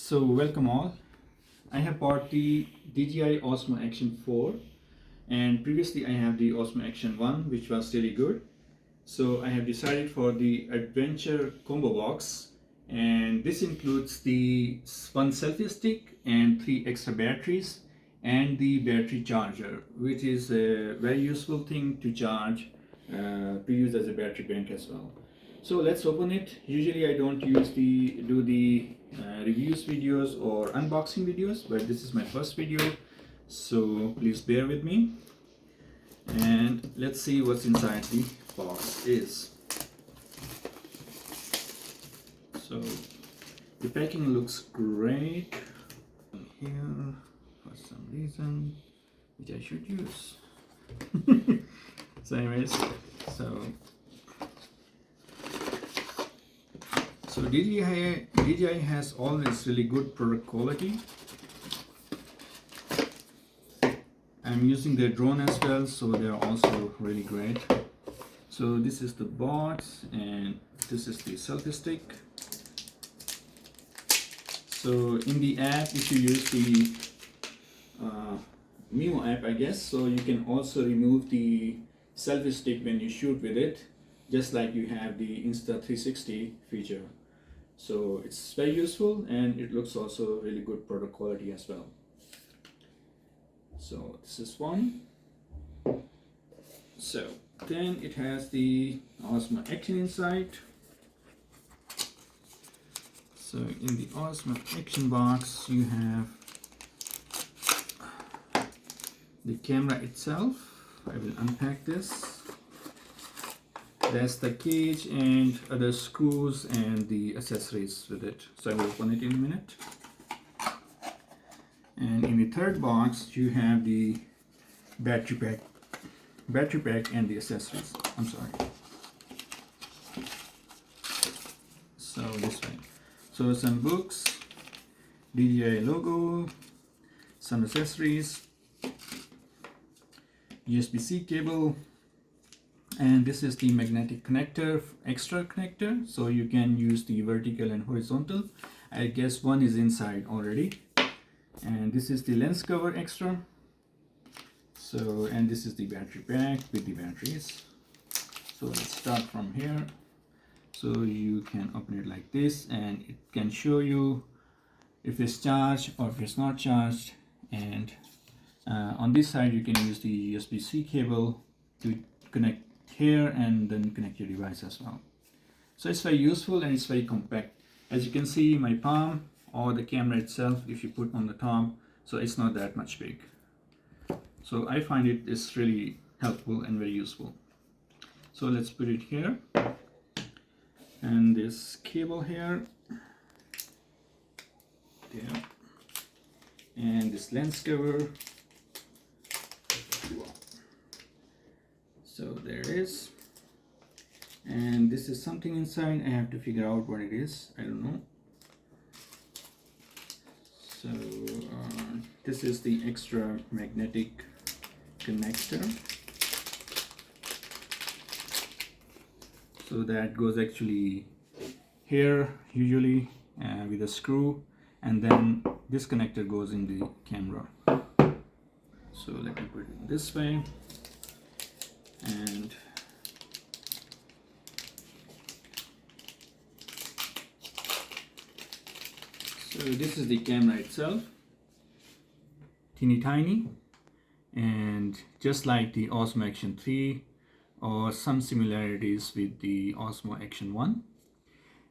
So welcome all. I have bought the DJI Osmo Action 4 and previously I have the Osmo Action 1 which was really good. So I have decided for the adventure combo box, and this includes the one selfie stick and 3 extra batteries and the battery charger, which is a very useful thing to charge to use as a battery bank as well. So let's open it. Usually I don't do the reviews videos or unboxing videos, but this is my first video, so please bear with me. And let's see what's inside the box is. So the packing looks great here for some reason, which I should use. So anyways, so DJI has always really good product quality. I'm using their drone as well, so they're also really great. So this is the box and this is the selfie stick. So in the app, if you use the Mimo app, I guess, so you can also remove the selfie stick when you shoot with it, just like you have the Insta360 feature. So it's very useful and it looks also really good product quality as well. So this is one. So then it has the Osmo Action inside. So in the Osmo Action box you have the camera itself. I will unpack this. That's the cage and other screws and the accessories with it. So I will open it in a minute. And in the third box you have the battery pack and the accessories. I'm sorry. So this way. So some books, DJI logo, some accessories, USB-C cable, and this is the magnetic connector, extra connector, so you can use the vertical and horizontal. I guess one is inside already. And this is the lens cover extra. So, and this is the battery pack with the batteries. So let's start from here. So you can open it like this and it can show you if it's charged or if it's not charged. And on this side you can use the USB-C cable to connect here and then connect your device as well. So it's very useful and it's very compact. As you can see, my palm or the camera itself, if you put on the top, so it's not that much big. So I find it is really helpful and very useful. So let's put it here, and this cable here, there, and this lens cover. So there it is, and this is something inside. I have to figure out what it is. I don't know. So this is the extra magnetic connector. So that goes actually here usually with a screw, and then this connector goes in the camera. So let me put it this way. And so this is the camera itself, teeny tiny, and just like the Osmo Action 3 or some similarities with the Osmo Action 1.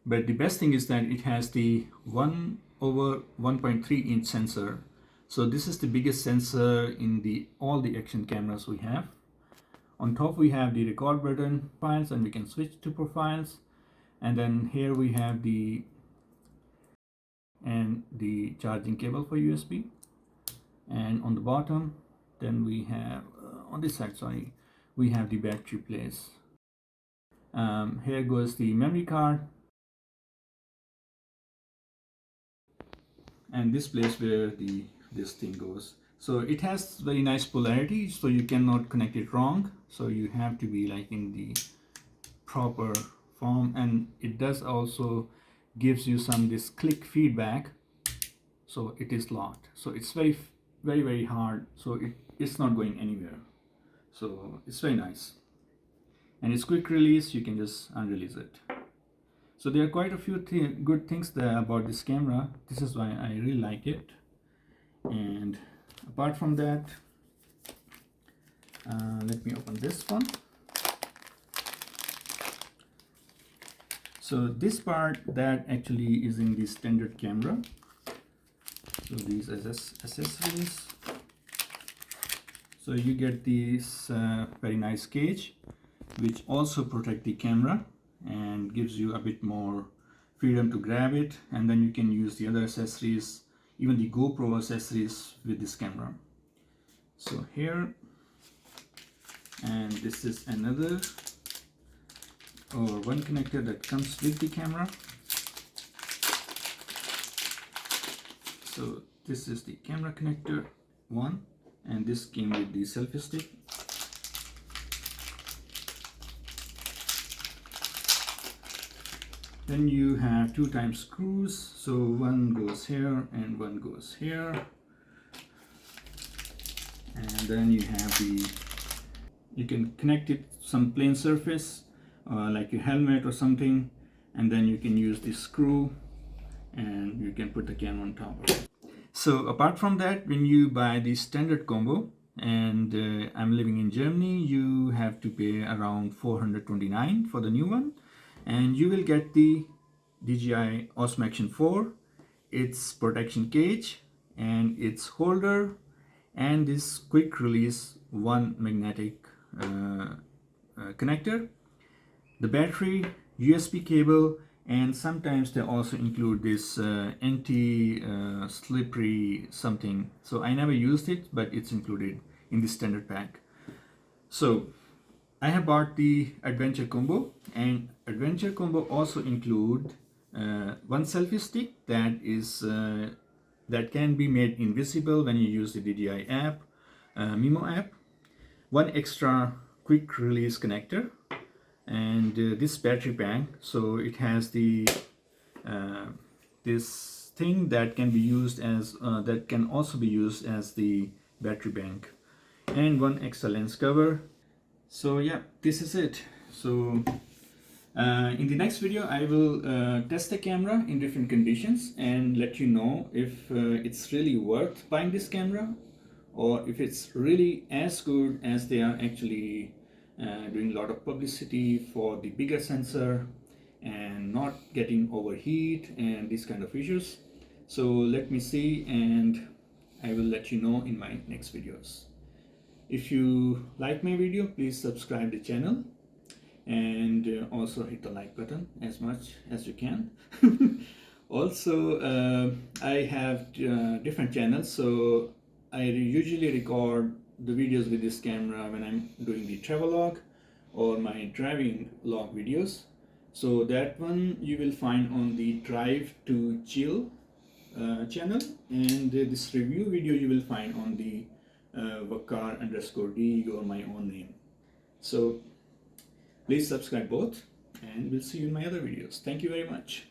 But the best thing is that it has the 1/1.3 inch sensor. So this is the biggest sensor in all the action cameras we have. On top we have the record button, files, and we can switch to profiles. And then here we have the charging cable for USB. And on the bottom, then we have on this side, sorry, we have the battery place. Here goes the memory card, and this place where this thing goes. So it has very nice polarity, so you cannot connect it wrong. So you have to be like in the proper form, and it does also gives you some this click feedback so it is locked, so it's very hard, so it's not going anywhere. So it's very nice, and it's quick release. You can just unrelease it. So there are quite a few good things there about this camera. This is why I really like it. And apart from that, let me open this one. So this part that actually is in the standard camera. So these accessories. So you get this very nice cage, which also protect the camera and gives you a bit more freedom to grab it, and then you can use the other accessories, even the GoPro accessories, with this camera. So here, and this is another or one connector that comes with the camera. So this is the camera connector one, and this came with the selfie stick. Then you have 2 times screws, so one goes here and one goes here. And then you have you can connect it to some plain surface, like a helmet or something, and then you can use this screw and you can put the camera on top of it. So apart from that, when you buy the standard combo, and I'm living in Germany, you have to pay around 429 for the new one, and you will get the DJI Osmo Action 4, its protection cage and its holder, and this quick release one magnetic connector, the battery, USB cable, and sometimes they also include this anti-slippery something. So I never used it, but it's included in the standard pack. So I have bought the adventure combo, and adventure combo also include one selfie stick that is that can be made invisible when you use the DJI app, Mimo app, one extra quick release connector, and this battery bank. So it has the this thing that can be used as that can also be used as the battery bank, and one extra lens cover. So yeah, this is it. So in the next video I will test the camera in different conditions and let you know if it's really worth buying this camera, or if it's really as good as they are actually doing a lot of publicity for the bigger sensor and not getting overheat and these kind of issues. So let me see, and I will let you know in my next videos. If you like my video, please subscribe the channel, and also hit the like button as much as you can. Also, I have different channels, so I usually record the videos with this camera when I'm doing the travel log or my driving log videos. So that one you will find on the DriveToChill channel, and this review video you will find on the Vakar_D or my own name. So please subscribe both, and we'll see you in my other videos. Thank you very much.